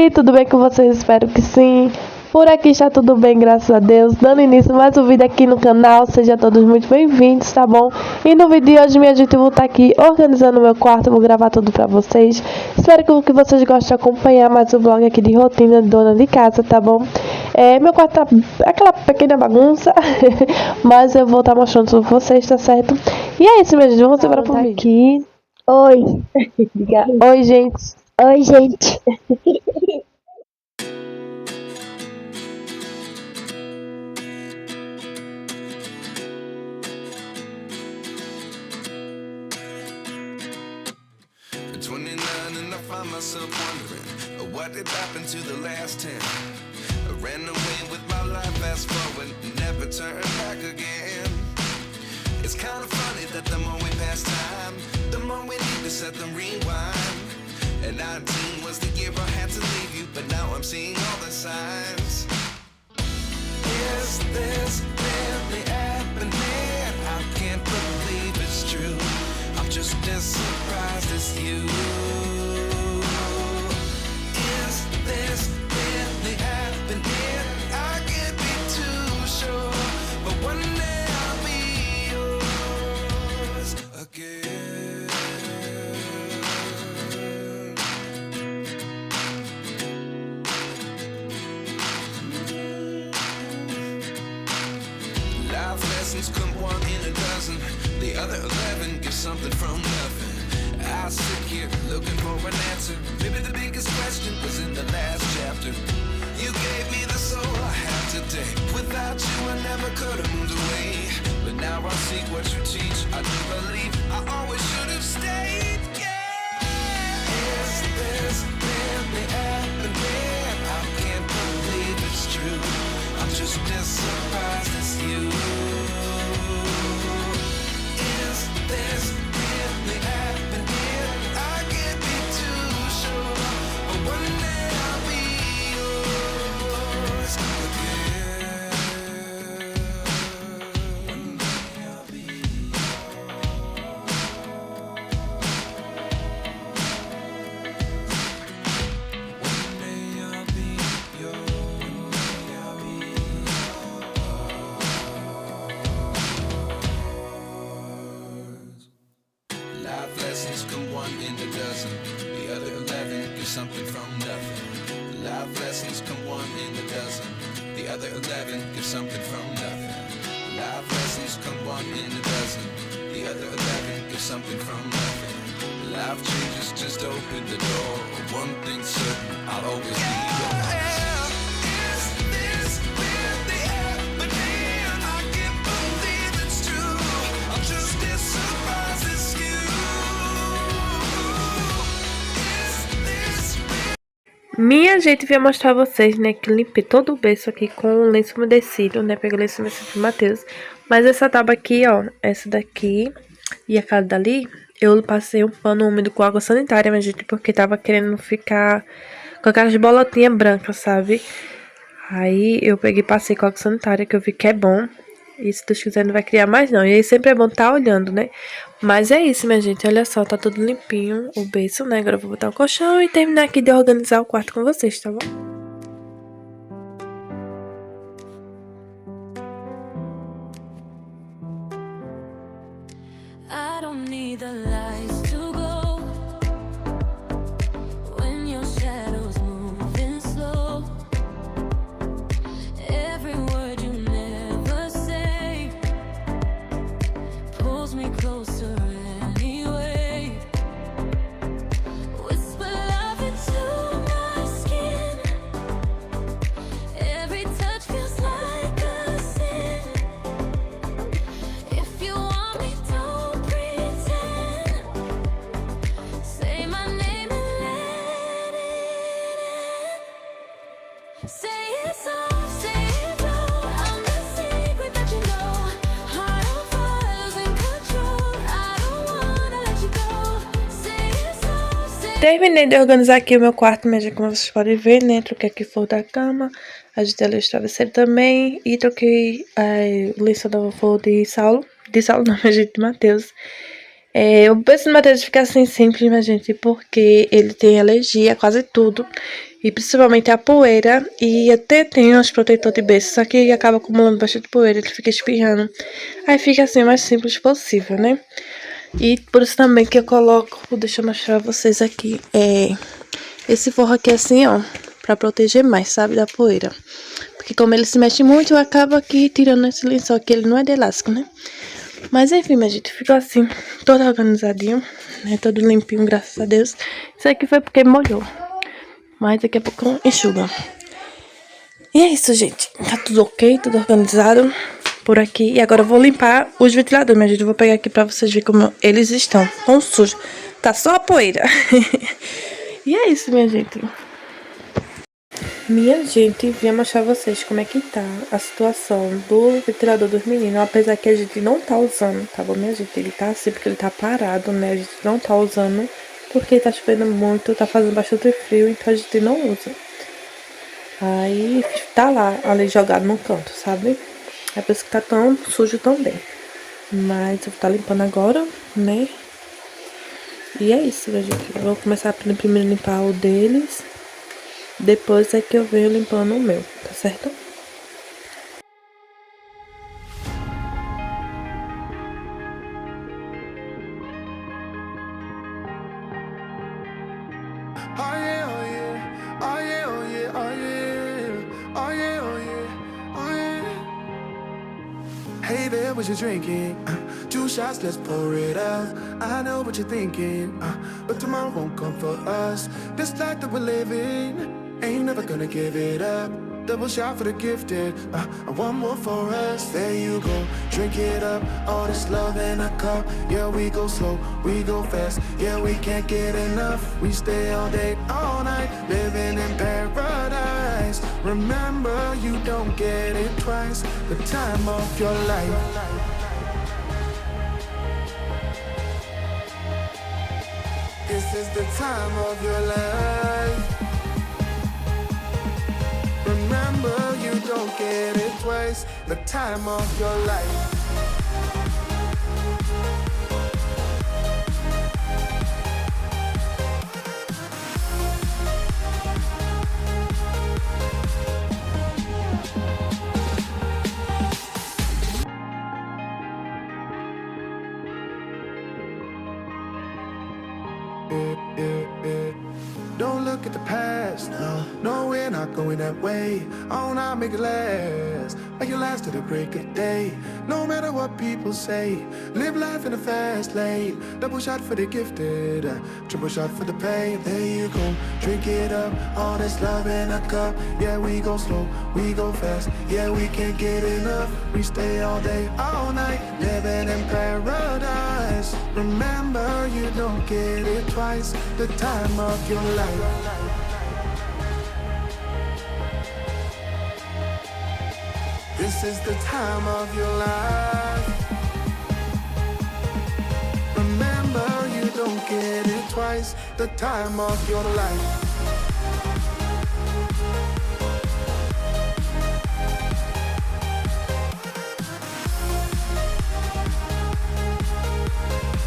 aí, tudo bem com vocês? Espero que sim. Por aqui está tudo bem, graças a Deus. Dando início a mais um vídeo aqui no canal. Sejam todos muito bem-vindos, tá bom? E no vídeo de hoje, minha gente, eu vou estar aqui organizando o meu quarto. Vou gravar tudo pra vocês. Espero que vocês gostem de acompanhar mais um vlog aqui de rotina de dona de casa, tá bom? Meu quarto tá aquela pequena bagunça, mas eu vou estar mostrando tudo pra vocês, tá certo? E é isso, minha gente. Vamos embora pro vídeo. Aqui. Oi. Oi, gente. Oi, gente. At 29 and I find myself wondering what did happen to the last 10. I ran away with my life, fast forward, never turn back again. It's kind of funny that the more we pass time, the more we need to set them rewind. And 19 was the year I had to leave you, but now I'm seeing all the signs. Is this really happening? I can't believe it's true. I'm just as surprised as you. Is this really happening? I can't be too sure, but one day I'll be yours again. Life lessons come one in a dozen. The other 11 give something from nothing. I sit here looking for an answer. Maybe the biggest question was in the last chapter. You gave me the soul I have today. Without you I never could have moved away. But now I see what you teach. I do believe I always should have stayed. Yeah. Is this really happening? I can't believe it's true. I'm just as surprised as you. Is this really happening? I can't be too sure, but one day I'll be yours again. One day I'll be One day I'll be yours. One day I'll be Life lessons come one in a dozen. The other 11 give something from nothing. Life lessons come one in a dozen. The other 11 give something from nothing. Life lessons come one in a dozen. The other 11 give something from nothing. Life changes just open the door. One thing's certain, I'll always be yours. Is this really happening? I can't believe it's true. I'm just as surprised as you. Minha gente, vinha mostrar a vocês, né, que limpei todo o berço aqui com o lenço umedecido, né, peguei o lenço umedecido do Matheus. Mas essa tábua aqui, ó, essa daqui e aquela dali, eu passei um pano úmido com água sanitária, minha gente, porque tava querendo ficar com aquelas bolotinhas brancas, sabe? Aí eu peguei e passei com água sanitária, que eu vi que é bom. E se Deus quiser não vai criar mais não. E aí sempre é bom estar olhando, né? Mas é isso, minha gente. Olha só, tá tudo limpinho o berço, né? Agora eu vou botar o colchão e terminar aqui de organizar o quarto com vocês, tá bom? I don't need the lights to go when your shadow's moving slow. Every word you never say pulls me closer anyway. Whisper love into my skin. Every touch feels like a sin. If you want me, don't pretend. Say my name and let it in. Say it soft, say it loud. I'm the secret that you know. Heart on fire, losing control. I don't wanna let you go. Say it soft, say it. Terminei de organizar aqui o meu quarto, minha gente, como vocês podem ver, né? Troquei aqui o forro da cama, ajeitei ali o travesseiro também. E troquei o lençol da vovó de Saulo. De Saulo não, minha gente, de Matheus. Eu penso no Matheus ficar assim simples, minha gente, porque ele tem alergia a quase tudo. E principalmente a poeira. E até tem uns protetores de berço, só que acaba acumulando bastante poeira, ele fica espirrando. Aí fica assim o mais simples possível, né? E por isso também que eu coloco, deixa eu mostrar pra vocês aqui, esse forro aqui assim, ó, pra proteger mais, sabe, da poeira. Porque como ele se mexe muito, eu acabo aqui tirando esse lençol aqui, ele não é de elástico, né? Mas enfim, minha gente, ficou assim, todo organizadinho, né, todo limpinho, graças a Deus. Isso aqui foi porque molhou, mas daqui a pouco enxuga. E é isso, gente, tá tudo ok, tudo organizado por aqui. E agora eu vou limpar os ventiladores, minha gente, eu vou pegar aqui pra vocês verem como eles estão, tão sujos. Tá só a poeira. E é isso, minha gente. Minha gente, vim mostrar pra vocês como é que tá a situação do ventilador dos meninos, apesar que a gente não tá usando, tá bom, minha gente? Ele tá assim porque ele tá parado, né? A gente não tá usando porque tá chovendo muito, tá fazendo bastante frio, então a gente não usa. Aí tá lá, ali jogado no canto, sabe? É por isso que tá tão sujo também. Mas eu vou estar limpando agora, né? E é isso, minha gente. Eu vou começar primeiro a limpar o deles. Depois é que eu venho limpando o meu, tá certo? Oh yeah, oh yeah, oh yeah, oh yeah, oh yeah, oh yeah, oh yeah, oh yeah. Hey there, what you drinking? 2 shots, let's pour it out. I know what you're thinking, but tomorrow won't come for us. This life that we're living, ain't never gonna give it up. Double shot for the gifted, and one more for us. There you go, drink it up. All this love in a cup. Yeah, we go slow, we go fast. Yeah, we can't get enough. We stay all day, all night, living in paradise. Remember, you don't get it twice. The time of your life. This is the time of your life. Remember, you don't get it twice. The time of your life. Don't look at the past, no, we're not going that way. Oh, now make it last, like it last to the break of day. No matter what people say, live life in a fast lane. Double shot for the gifted, triple shot for the pain. There you go, drink it up, all this love in a cup. Yeah, we go slow, we go fast. Yeah, we can't get enough. We stay all day, all night, living in paradise. Remember, you don't get it twice. The time of your life. This is the time of your life. Remember, you don't get it twice. The time of your life.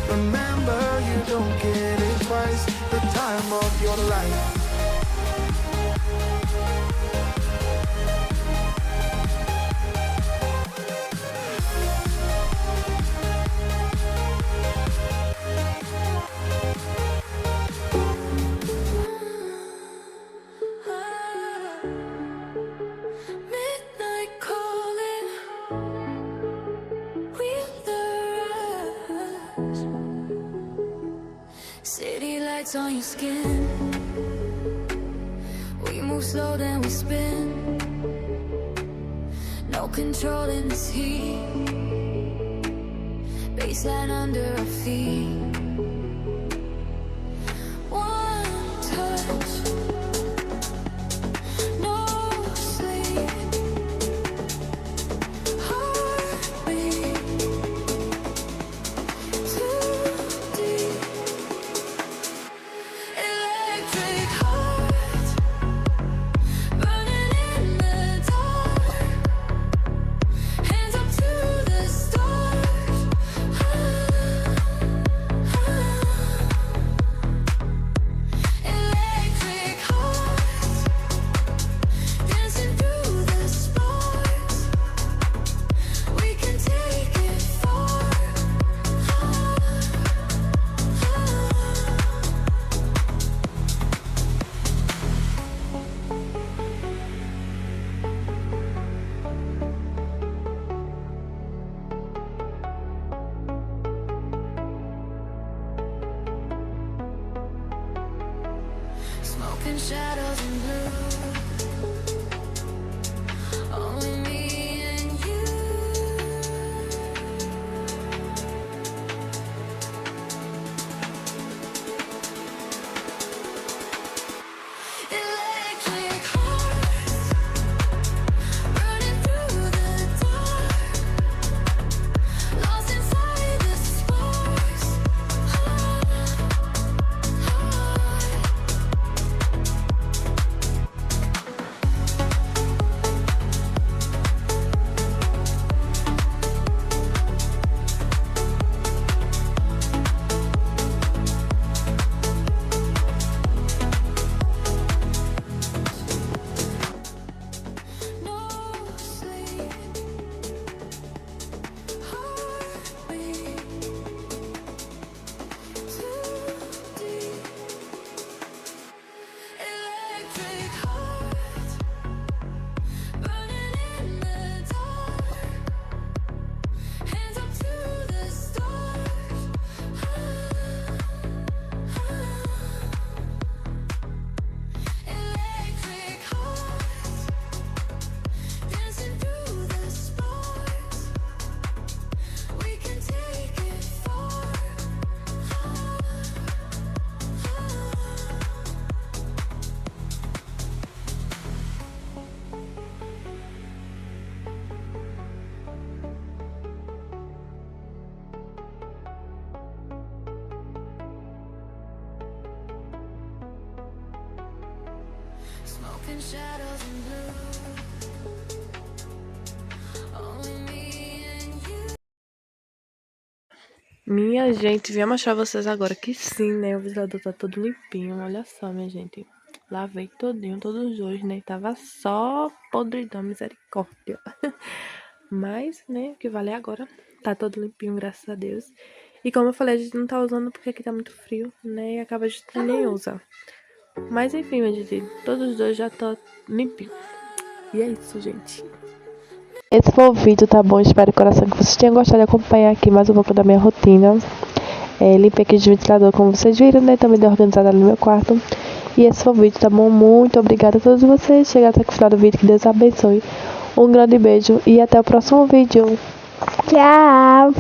Remember, you don't get it twice. The time of your life. Midnight calling, city lights on your skin. We move slow, then we spin. No control in this heat. Baseline under our feet. One touch, no sleep. Heartbeat too deep. Electric heart burning in the dark. Hands up to the stars. smoking shadows and blue. Only me and you. Minha gente, vim mostrar vocês agora que sim, né? O ventilador tá todo limpinho. Olha só, minha gente. Lavei todinho, todos os dois, né? Tava só podridão, misericórdia. Mas, né, o que vale é agora. Tá todo limpinho, graças a Deus. E como eu falei, a gente não tá usando porque aqui tá muito frio, né? E acaba a gente nem usa. Mas enfim, minha gente, todos os dois já tá limpinho. E é isso, gente. Esse foi o vídeo, tá bom? Espero de coração que vocês tenham gostado de acompanhar aqui mais um pouco da minha rotina. Limpei aqui de ventilador, como vocês viram, né? Também dei organizada ali no meu quarto. E esse foi o vídeo, tá bom? Muito obrigada a todos vocês. Chegaram até o final do vídeo, que Deus abençoe. Um grande beijo e até o próximo vídeo. Tchau.